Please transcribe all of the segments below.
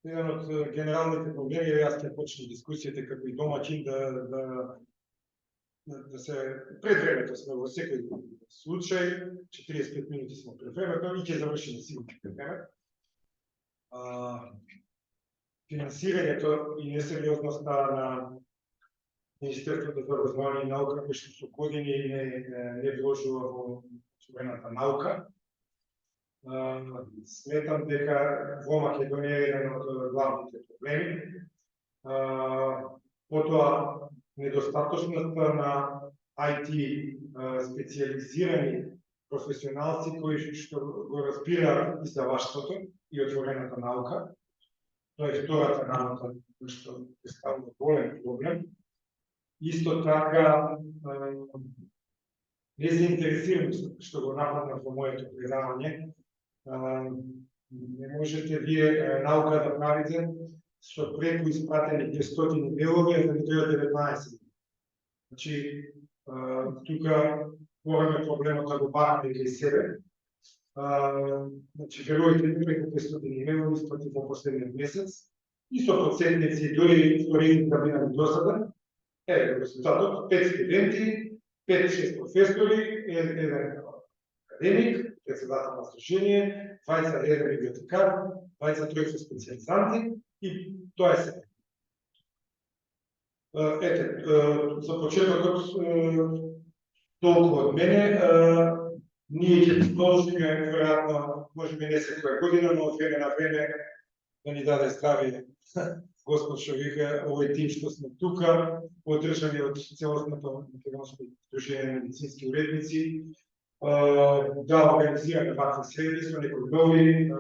еден од генералните проблеми, јас ќе почнем дискусијата како и домаќин да се пред времето сме во секој случај, 45 минути сме пред времето и ќе завршиме сигурно пред времето. Финансирањето и несериозноста на Министерството за образование и наука, кој што со години не вложува во современата наука. Сметам дека во Македонија е еден од главните проблеми. Потоа, недостаточноста на IT специализирани професионалци кои што го разбираат издаваштвото и отворената наука. Тоа е втората работа што представува голем проблем. Исто така, незаинтересираност што го нападнав во моето предавање. Не можете вие наука да правите со преку испратени 500 мейлови, а да ви треба 19. Значи, тука morаме проблемот да го бараме кај себе. Значи, веројте ми преку 500 мейлови испрати во последниот месец и со подсетници, дори истории да минали досада. Резултатот 5 студенти, 5-6 професори, еден академик, председател на сдружение, 21 библиотекар, 23 специализанти и тоа е се. Ете, за почетокот толку од мене. Ние ќе продолжиме, веројатно, можеби не секоја година, но од време на време да ни даде здравје Господ што вика, овој тим што сме тука, поддржани од целосното македонско сдружение на медицински уредници, да организираме вакви среди со некои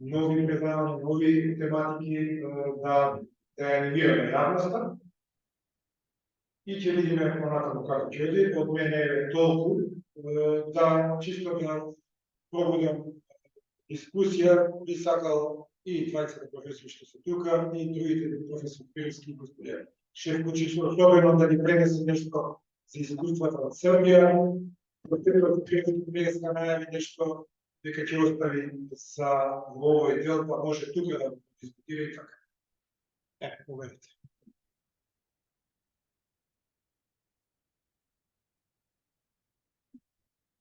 нови предавања, нови тематики, да анимираме јавноста. И ќе видиме понатаму како ќе оди. Од мене е толку, да чисто да пробудам дискусија, би сакал и двајцата професори што се тука, и другите професор Пирски и господин Шефкочич, особено да ни пренесе нешто за искуствата од Србија. Професорот Пирски днеска најави нешто дека ќе остави за овој дел, па може тука да дискутира и така. Povedite.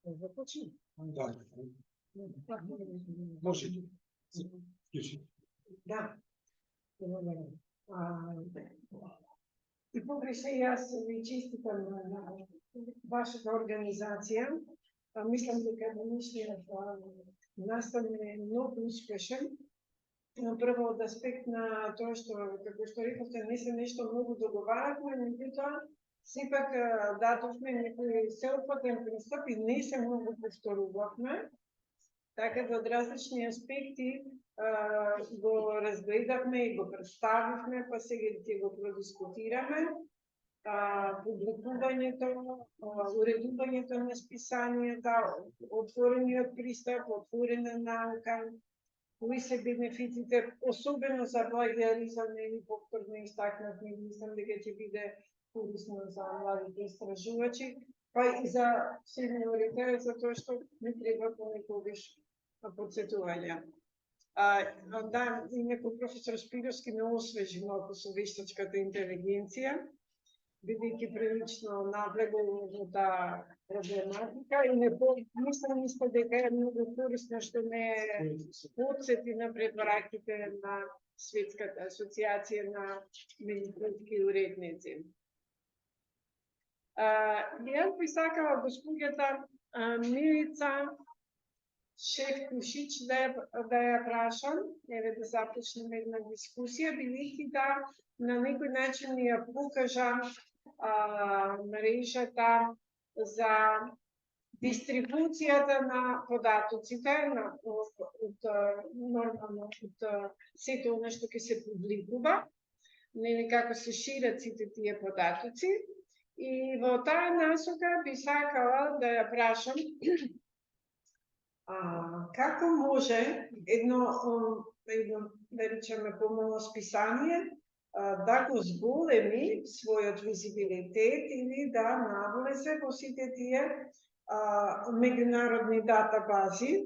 Започни. Да. Може. Да. И погреше јас ви честитам на вашата организација. Мислам дека денешниот настан е многу успешен. Прво од аспект на тоа што, како што рековте, не се нешто многу договаравме, меѓутоа сепак дадовме некој сеопфатен пристап и не се многу повторувавме. Така да од различни аспекти го разгледавме и го представивме, па сега ќе го продискутираме. Публикувањето, уредувањето на списанијата, отворениот пристап, отворена наука, кои се бенефитите, особено за плагиаризам, или повторно истакнатме, мислам дека ќе биде корисно за младите истражувачи, па и за сениорите, за тоа што не треба понекогаш подсетување. Да, и некој професор Спировски ме освежи малку со вештачката интелигенција, бидејќи прилично наблегувам во таа проблематика и мислам исто дека е многу корисно што ме подсети на препораките на Светската асоциација на медицински уредници. Јас би сакала госпоѓата Милица Шефкушич да ја прашам, еве да започнеме една дискусија, бидејќи да на некој начин ни ја покажа мрежата за дистрибуцијата на податоците од нормално од сето она што ќе се публикува, нели како се шират сите тие податоци. И во таа насока би сакала да ја прашам како може едно да речеме помало списание да го зголеми својот визибилитет или да навлезе во сите тие меѓународни датабази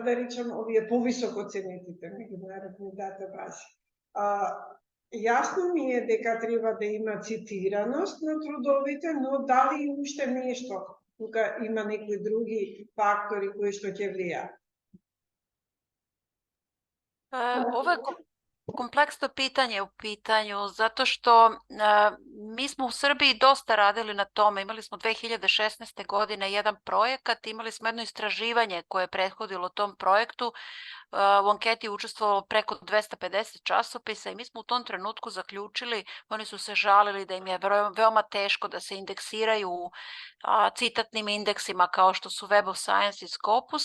да речем, овие повисоко ценетите меѓународни датабази. Јасно ми е дека треба да има цитираност на трудовите, но дали уште нешто, тука има некои други фактори кои што ќе влијаат. Ovo je kompleksno pitanje u pitanju, zato što mi smo u Srbiji dosta radili na tome. Imali smo 2016. godine jedan projekat, imali smo jedno istraživanje koje je prethodilo tom projektu. U anketi je učestvovalo preko 250 časopisa i mi smo u tom trenutku zaključili, oni su se žalili da im je veoma teško da se indeksiraju citatnim indeksima kao što su Web of Science i Scopus.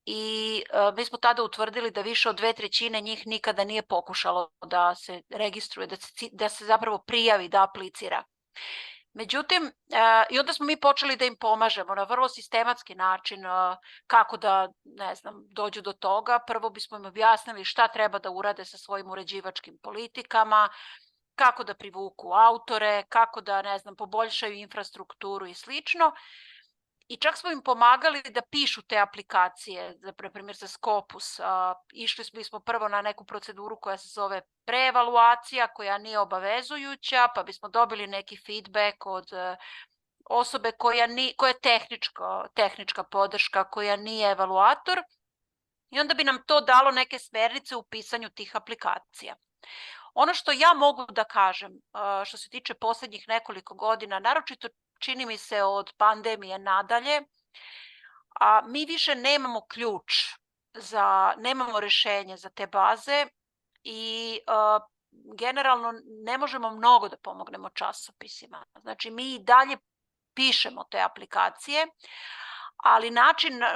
I mi smo tada utvrdili da više od 2/3 njih nikada nije pokušalo da se registruje, da se zapravo prijavi, da aplicira. Međutim, i onda smo mi počeli da im pomažemo na vrlo sistematski način kako da, ne znam, dođu do toga. Prvo bismo im objasnili šta treba da urade sa svojim uređivačkim politikama, kako da privuku autore, kako da, ne znam, poboljšaju infrastrukturu i slično. I čak smo im pomagali da pišu te aplikacije, na primjer za Scopus. Išli smo prvo na neku proceduru koja se zove preevaluacija, koja nije obavezujuća, pa bismo dobili neki feedback od osobe koja je tehnička podrška, koja nije evaluator. I onda bi nam to dalo neke smernice u pisanju tih aplikacija. Ono što ja mogu da kažem, što se tiče poslednjih nekoliko godina, naročito čini mi se od pandemije nadalje, a mi više nemamo ključ, nemamo rešenje za te baze i generalno ne možemo mnogo da pomognemo časopisima. Znači, mi i dalje pišemo te aplikacije, ali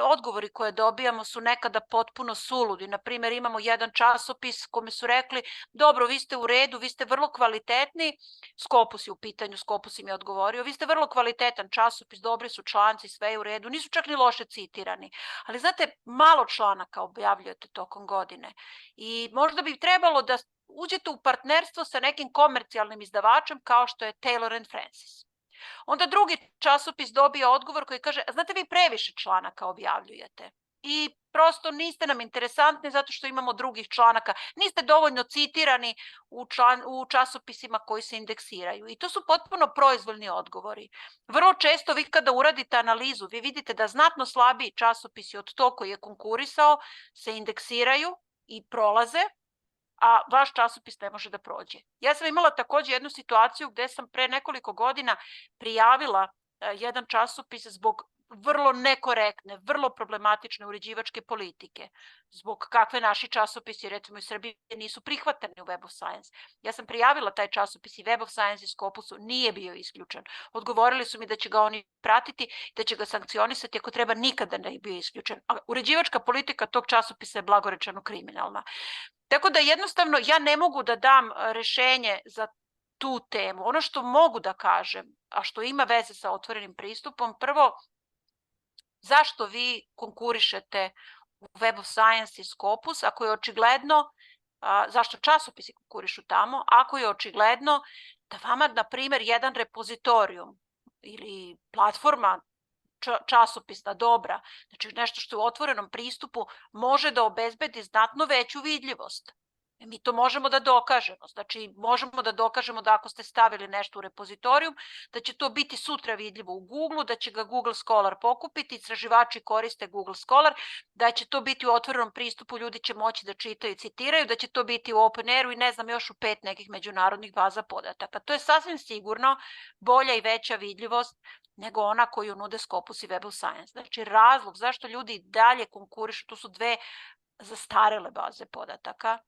odgovori koje dobijamo su nekada potpuno suludi. Naprimjer, imamo jedan časopis kome su rekli, dobro, vi ste u redu, vi ste vrlo kvalitetni, Scopus je u pitanju, Scopus im je odgovorio, vi ste vrlo kvalitetan časopis, dobri su članci, sve je u redu, nisu čak ni loše citirani. Ali znate, malo članaka objavljujete tokom godine i možda bi trebalo da uđete u partnerstvo sa nekim komercijalnim izdavačem kao što je Taylor & Francis. Onda drugi časopis dobije odgovor koji kaže, znate, vi previše članaka objavljujete i prosto niste nam interesantni zato što imamo drugih članaka, niste dovoljno citirani u časopisima koji se indeksiraju. I to su potpuno proizvoljni odgovori. Vrlo često vi kada uradite analizu, vi vidite da znatno slabiji časopisi od tog koji je konkurisao se indeksiraju i prolaze, a vaš časopis ne može da prođe. Ja sam imala takođe jednu situaciju gde sam pre nekoliko godina prijavila jedan časopis zbog vrlo nekorektne, vrlo problematične uređivačke politike, zbog kakve naši časopisi, recimo iz Srbije, nisu prihvatani u Web of Science. Ja sam prijavila taj časopis i Web of Science i Scopusu nije bio isključen. Odgovorili su mi da će ga oni pratiti, da će ga sankcionisati, ako treba nikada ne bio isključen. A uređivačka politika tog časopisa je blagorečeno kriminalna. Tako da jednostavno ja ne mogu da dam rešenje za tu temu. Ono što mogu da kažem, a što ima veze sa otvorenim pristupom, prvo, zašto vi konkurišete u Web of Science i Scopus, ako je očigledno, zašto časopisi konkurišu tamo, ako je očigledno da vama, na primer, jedan repozitorijum ili platforma časopisna dobra, znači nešto što je u otvorenom pristupu, može da obezbedi znatno veću vidljivost. Mi to možemo da dokažemo. Znači, možemo da dokažemo da ako ste stavili nešto u repozitorijum, da će to biti sutra vidljivo u Google-u, da će ga Google Scholar pokupiti, istraživači koriste Google Scholar, da će to biti u otvorenom pristupu, ljudi će moći da čitaju i citiraju, da će to biti u OpenAIR-u i ne znam još u 5 nekih međunarodnih baza podataka. To je sasvim sigurno bolja i veća vidljivost nego ona koju nude Scopus i Web of Science. Znači, razlog zašto ljudi dalje konkurišu, tu su dve zastarele baze podataka,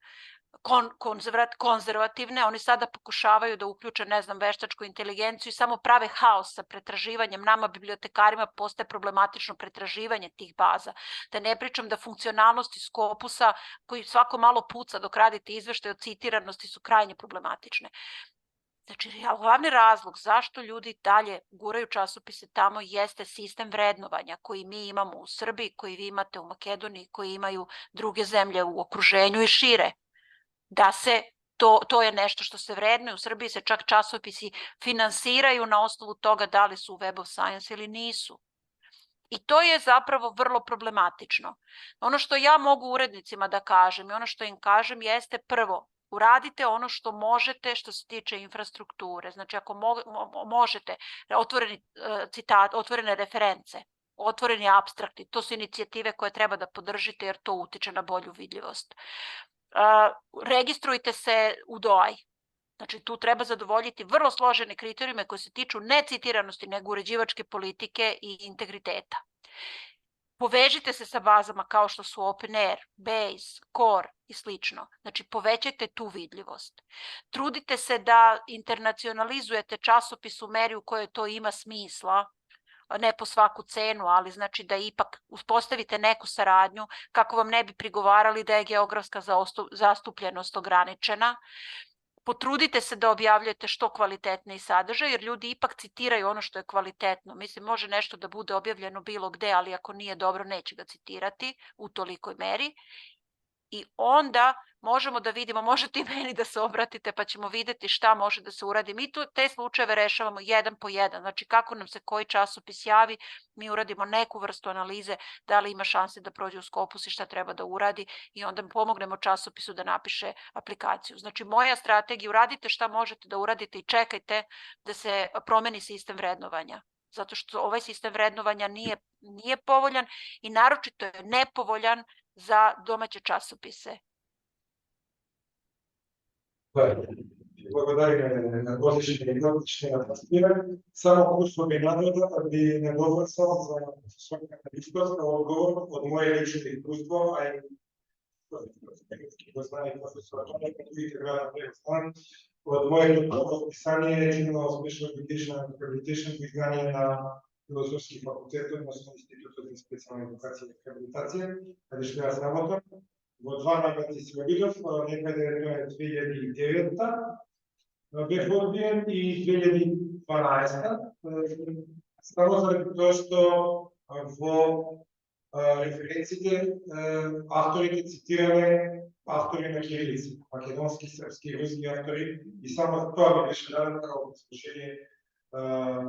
konzervativne, oni sada pokušavaju da uključe, ne znam, veštačku inteligenciju i samo prave haos sa pretraživanjem. Nama, bibliotekarima, postaje problematično pretraživanje tih baza. Da ne pričam da funkcionalnosti Scopusa, koji svako malo puca dok radite izveštaj o citiranosti, su krajnje problematične. Znači, glavni razlog zašto ljudi dalje guraju časopise tamo jeste sistem vrednovanja koji mi imamo u Srbiji, koji vi imate u Makedoniji, koji imaju druge zemlje u okruženju i šire. Da se, to je nešto što se vrednuje. U Srbiji se čak časopisi finansiraju na osnovu toga da li su u Web of Science ili nisu. I to je zapravo vrlo problematično. Ono što ja mogu urednicima da kažem i ono što im kažem jeste prvo, uradite ono što možete što se tiče infrastrukture. Znači ako možete, otvoreni citat, otvorene reference, otvoreni apstrakti, to su inicijative koje treba da podržite jer to utiče na bolju vidljivost. Registrujte se u DOAJ. Znači, tu treba zadovoljiti vrlo složene kriterijume koje se tiču ne citiranosti, nego uređivačke politike i integriteta. Povežite se sa bazama kao što su OpenAir, Base, Core i slično. Znači, povećajte tu vidljivost. Trudite se da internacionalizujete časopis u meri u kojoj to ima smisla, ne po svaku cenu, ali znači da ipak uspostavite neku saradnju kako vam ne bi prigovarali da je geografska zastupljenost ograničena. Potrudite se da objavljujete što kvalitetniji sadržaj, jer ljudi ipak citiraju ono što je kvalitetno. Mislim, može nešto da bude objavljeno bilo gde, ali ako nije dobro, neće ga citirati u tolikoj meri. I onda možemo da vidimo, možete i meni da se obratite, pa ćemo videti šta može da se uradi. Mi te slučajeve rešavamo jedan po jedan. Znači, kako nam se koji časopis javi, mi uradimo neku vrstu analize, da li ima šanse da prođe u Scopus i šta treba da uradi i onda pomognemo časopisu da napiše aplikaciju. Znači, moja strategija, uradite šta možete da uradite i čekajte da se promeni sistem vrednovanja. Zato što ovaj sistem vrednovanja nije povoljan i naročito je nepovoljan za domaće časopise. Благодарим на godišnje i godišnje atestiranje. Samo uslovi navoda bi nedoglasao za svakakvistost na odgovor od moje lične iskustvo, a i poznanje profesora Toneka, vidite grada Preostan. Od moje pisanje je činilo Special Accreditation izdanje na Filozofski fakultet, odnosno Institutu za specijalne edukacije i akreditacije, kada što ja sramotam. Во два наврати се видов, некаде тоа е 2009 бев одбиен и 2012. Само заради тоа што во референците авторите цитирале автори на кирилица, македонски, српски, руски автори и само тоа ми беше дадено како послушение.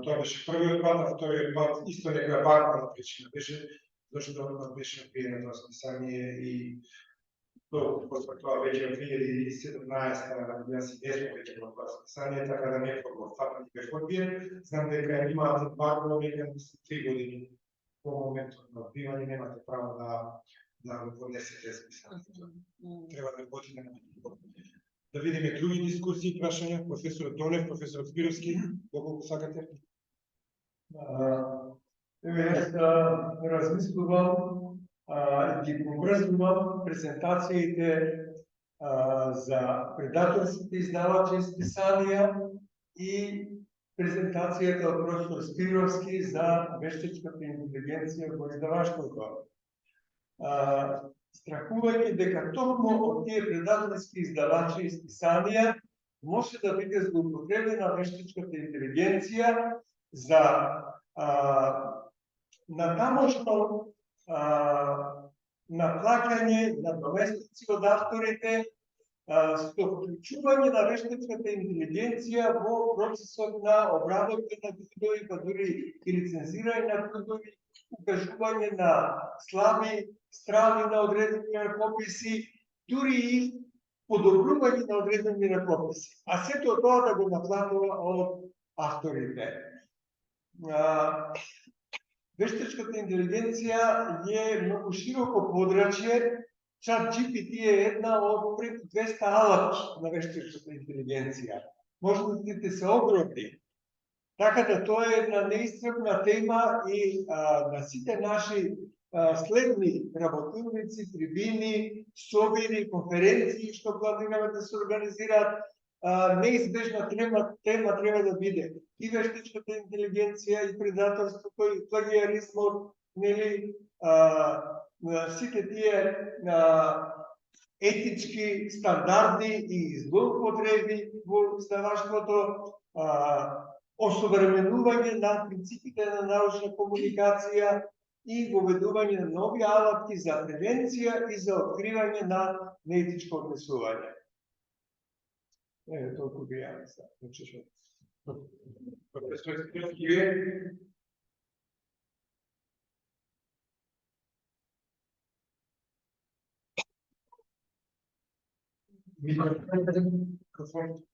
Тоа беше првиот пат, а вториот пат исто некоја парна причина беше зашто беше одбиено тоа списание и после тоа веќе во 2017 јас си бев веќе во тоа списание, така да не во фатот бев одбиен. Знам дека имаат барно некаде 3 години по моментот на одбивање, немате право да го поднесете списанието. Треба да почне на да видиме други дискусии, прашања, професор Донев, професор Спировски, доколку сакате. Јас размислувам и ги поврзувам презентациите за предаторските издавачи списанија и презентацијата од професор Спировски за вештачката интелигенција во издаваштвото. Страхување дека токму од тие предаторски издавачи и списанија може да биде злоупотребена вештачката интелигенција за натамошно наплаќање на доместици од авторите, со вклучување на вештачката интелигенција во процесот на обработка на трудови, па дури и лицензирање на трудови, укажување на слаби страни на одредени ракописи, дури и подобрување на одредени ракописи. А сето тоа да го наплатува од авторите. Вештачката интелигенција е многу широко подрачје. ChatGPT е една од преку 200 алатки на вештачката интелигенција. Можностите се огромни. Така да тоа е една неисцрпна тема и на сите наши следни работилници, трибини, собири, конференции што планираме да се организираат, неизбежна тема треба да биде и вештачката интелигенција, и предаторството, и плагиаризмот, нели, сите тие етички стандарди и злоупотреби во издаваштвото, осовременување на принципите на научна комуникација и воведување на нови алатки за превенција и за откривање на неетичко однесување. Толку би ја мисля. Професор Спировски,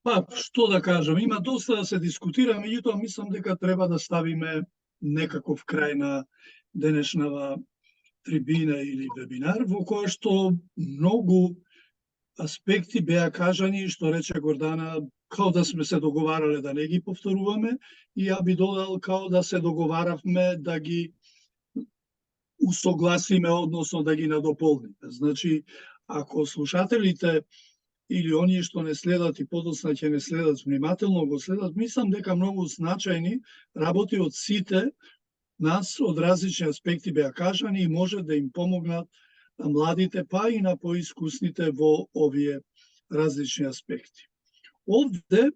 Па, што да кажам, има доста да се дискутира, меѓутоа мислам дека треба да ставиме некаков крај на денешнава трибина или вебинар, во која што многу аспекти беа кажани, што рече Гордана, као да сме се договарале да не ги повторуваме, и ја би додал као да се договаравме да ги усогласиме, односно да ги надополниме. Значи, ако слушателите или оние што не следат и подоцна ќе не следат внимателно го следат, мислам дека многу значајни работи од сите нас од различни аспекти беа кажани и може да им помогнат на младите, па и на поискусните во овие различни аспекти. Овде,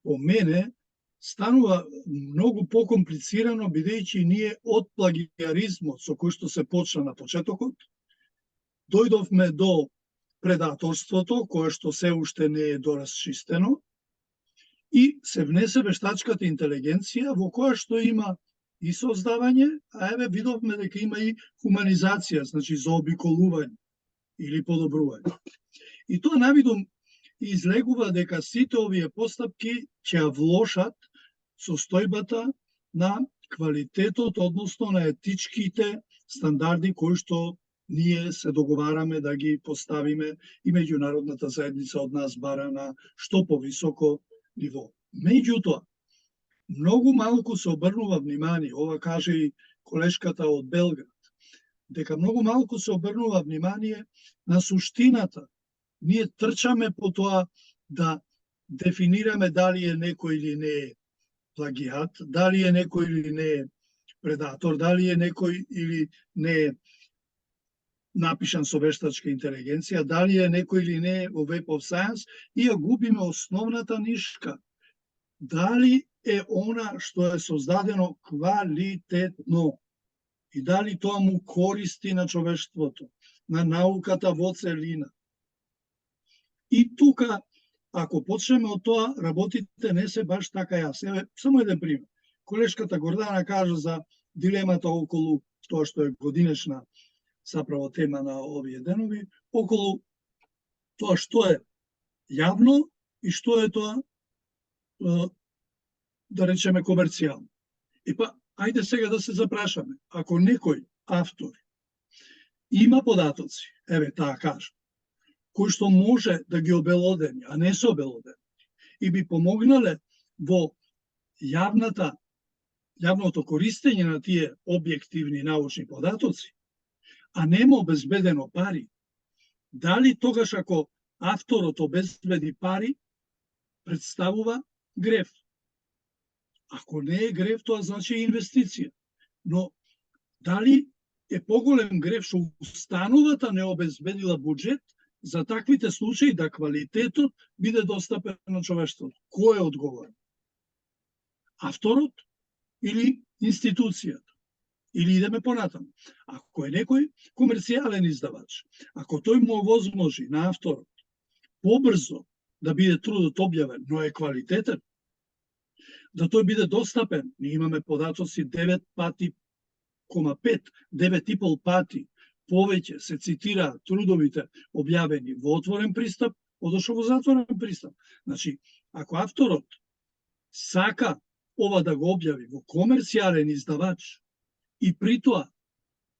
по мене, станува многу покомплицирано, бидејќи ние од плагиаризмот со кој што се почна на почетокот, дојдовме до предаторството, кое што се уште не е доразчистено, и се внесе вештачката интелигенција, во која што има и создавање, а еве видовме дека има и хуманизација, значи заобиколување или подобрување. И тоа навидом излегува дека сите овие постапки ќе влошат состојбата на квалитетот, односно на етичките стандарди кои што ние се договараме да ги поставиме и меѓународната заедница од нас бара на што повисоко ниво. Меѓутоа, многу малку се обрнува внимание, ова каже и колешката од Белград, дека многу малку се обрнува внимание на суштината. Ние трчаме по тоа да дефинираме дали е некој или не е плагиат, дали е некој или не е предатор, дали е некој или не е напишан со вештачка интелигенција, дали е некој или не е во Web of Science, и ја губиме основната нишка. Дали е она што е создадено квалитетно и дали тоа му користи на човештвото, на науката во целина. И тука, ако почнеме од тоа, работите не се баш така јасни. Еве, само еден пример. Колешката Гордана кажа за дилемата околу тоа што е годинешна заправо тема на овие денови, околу тоа што е јавно и што е тоа, да речеме, комерцијално. И па, ајде сега да се запрашаме, ако некој автор има податоци, еве таа кажа, кои што може да ги обелодени, а не се обелодени, и би помогнале во јавното користење на тие објективни научни податоци, а нема обезбедено пари, дали тогаш ако авторот обезбеди пари, представува греф? Ако не е греф, тоа значи инвестиција. Но дали е поголем греф што установата не обезбедила буџет за таквите случаи да квалитетот биде достапен на човештвото? Кој е одговорен? Авторот или институцијата? Или идеме понатаму? Ако е некој комерцијален издавач, ако тој му овозможи на авторот побрзо да биде трудот објавен, но е квалитетен, да тој биде достапен, ние имаме податоци 9,5 пати повеќе се цитираат трудовите објавени во отворен пристап, одошто во затворен пристап. Значи, ако авторот сака ова да го објави во комерцијален издавач и при тоа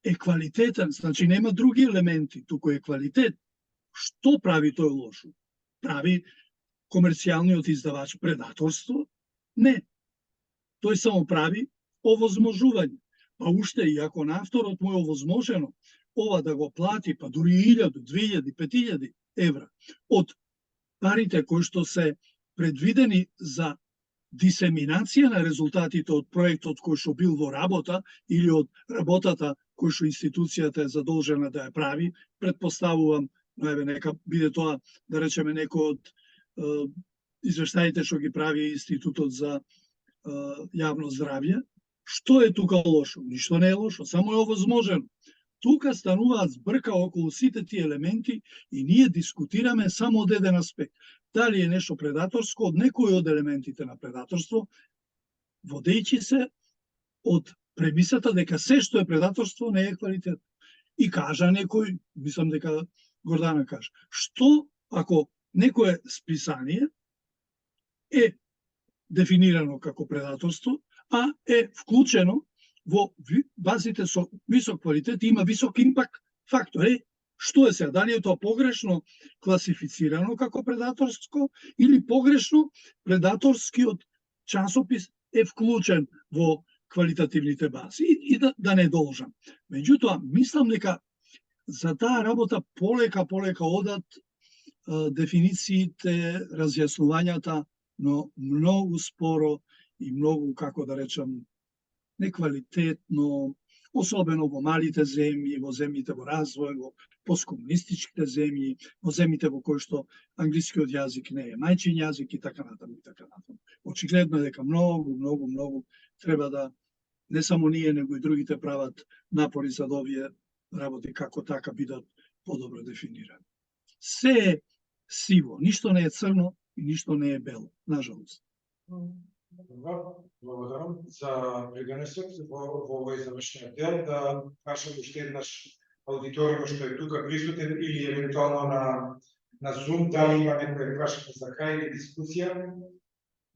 е квалитетен, значи нема други елементи, туку е квалитет, што прави тој лошо? Прави комерцијалниот издавач предаторство? Не. Тој само прави овозможување. Па уште и ако на авторот му е овозможено ова да го плати, па дури 1000, 2000, 5000 евра од парите кои што се предвидени за дисеминација на резултатите од проектот кој што бил во работа или од работата кој што институцијата е задолжена да ја прави, предпоставувам, еве нека биде тоа, да речеме, некој од извештаите што ги прави Институтот за јавно здравје. Што е тука лошо? Ништо не е лошо, само е овозможено. Тука стануваат збрка околу сите тие елементи и ние дискутираме само од еден аспект. Дали е нешто предаторско од некој од елементите на предаторство, водејќи се од премисата дека се што е предаторство не е квалитет. И кажа некој, мислам дека Гордана кажа, што ако некое списание е дефинирано како предаторство, а е вклучено во базите со висок квалитет и има висок импакт фактор. Што е сега? Дали е тоа погрешно класифицирано како предаторско или погрешно предаторскиот часопис е вклучен во квалитативните бази и да не должам. Меѓутоа, мислам дека за таа работа полека одат дефинициите, разјаснувањата, но многу споро и многу, како да речам, неквалитетно, особено во малите земји, во земјите во развој, во посткомунистичките земји, во земјите во кои што англискиот јазик не е мајчин јазик и така натаму и така натаму. Очигледно е дека многу треба да не само ние, него и другите прават напори за да овие работи како така бидат подобро дефинирани. Се е сиво, ништо не е црно и ништо не е бело, нажалост. Добро, благодарам за придонесот во овој завршниот дел. Да прашам уште еднаш аудиториумот што е тука присутен или евентуално на Zoom, дали има некој прашање за крај или дискусија,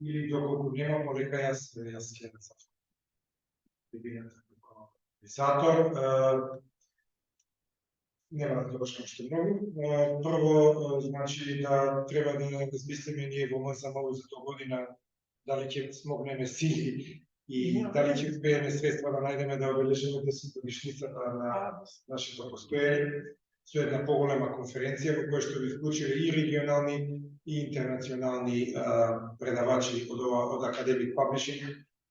или доколку нема, полека јас ќе за трибината како организатор. Нема да довршам уште многу. Прво, значи, да треба да размислиме ние во МСМО за тоо година дали ќе смогнеме сили и дали ќе успееме средства да најдеме да обележиме 10-годишницата на нашето постоење со една поголема конференција во која што би вклучиле и регионални и интернационални предавачи од Academic Publishing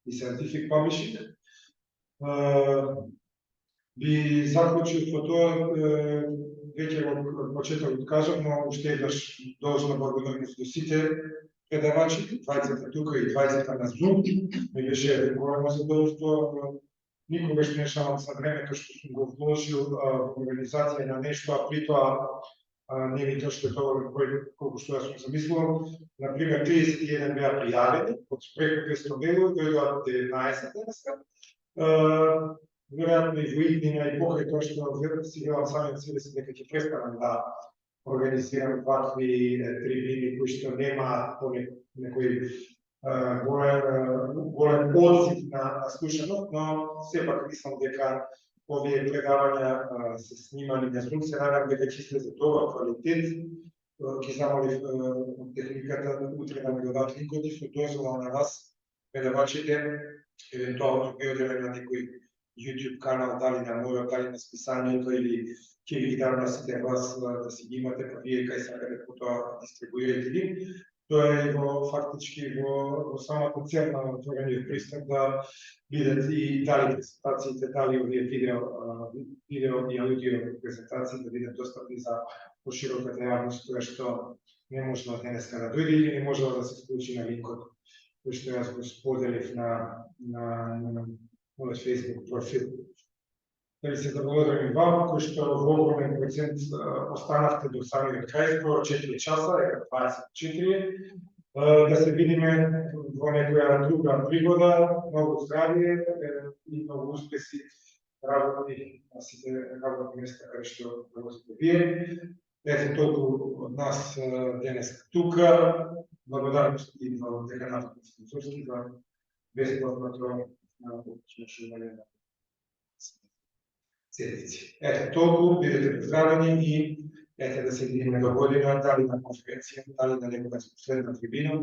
и Scientific Publishing. Би заклучил со тоа, веќе во почетокот кажав, но уште еднаш должна благодарност до сите предавачи, 20 тука и 20 на Zoom. Ми беше големо задоволство. Никогаш не шалам за времето што сум го вложил во организација на нешто, а при тоа не ми точно тоа колку што јас сум замислувал. Например, 31 беа пријавени, од преку 500 мејлови дојдоа 19 денеска. Веројатно и во иднина и покрај тоа што си велам самиот себе си дека ќе престанам да организирам вакви трибини кои што нема некој голем одзив на слушаност, но сепак мислам дека овие предавања се снимани на Zoom, се надам дека ќе се за добар квалитет. Ќе замолив техниката утре да ми дадат линкови со дозвола на вас, предавачите, евентуално би одделе на некој YouTube канал, дали на мојот, дали на списанието, или ќе ви ги дам сите вас да си ги имате, па вие кај сакате потоа дистрибуирате ги. Тоа е фактички во самата цел на отворениот пристап да бидат и дали презентациите, дали овие видео и аудио презентации да бидат достапни за пошироката јавност, која што не можела денеска да дојде или не можела да се вклучи на линкот кој што јас го споделив на мојот Facebook профил. Да ви се заблагодарам вам, кој што во огромен процент останавте до самиот крај, скоро 4 часа, 24. Да се видиме во некоја друга пригода. Многу здравје и многу успеси работи на сите работни места каде што работите вие. Ете толку од нас денес тука. Благодарност и во деканатот на спонсорски за бесплатното слушање на седмици. Ете толку, бидете поздравени и ете да се видиме до година, дали на конференција, дали на некоја следна трибина.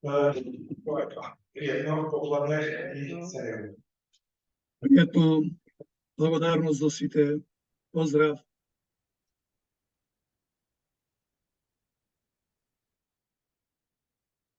Тоа е тоа. Пријатно, покладне и серијално. Пријатно, благодарност за сите. Поздрав.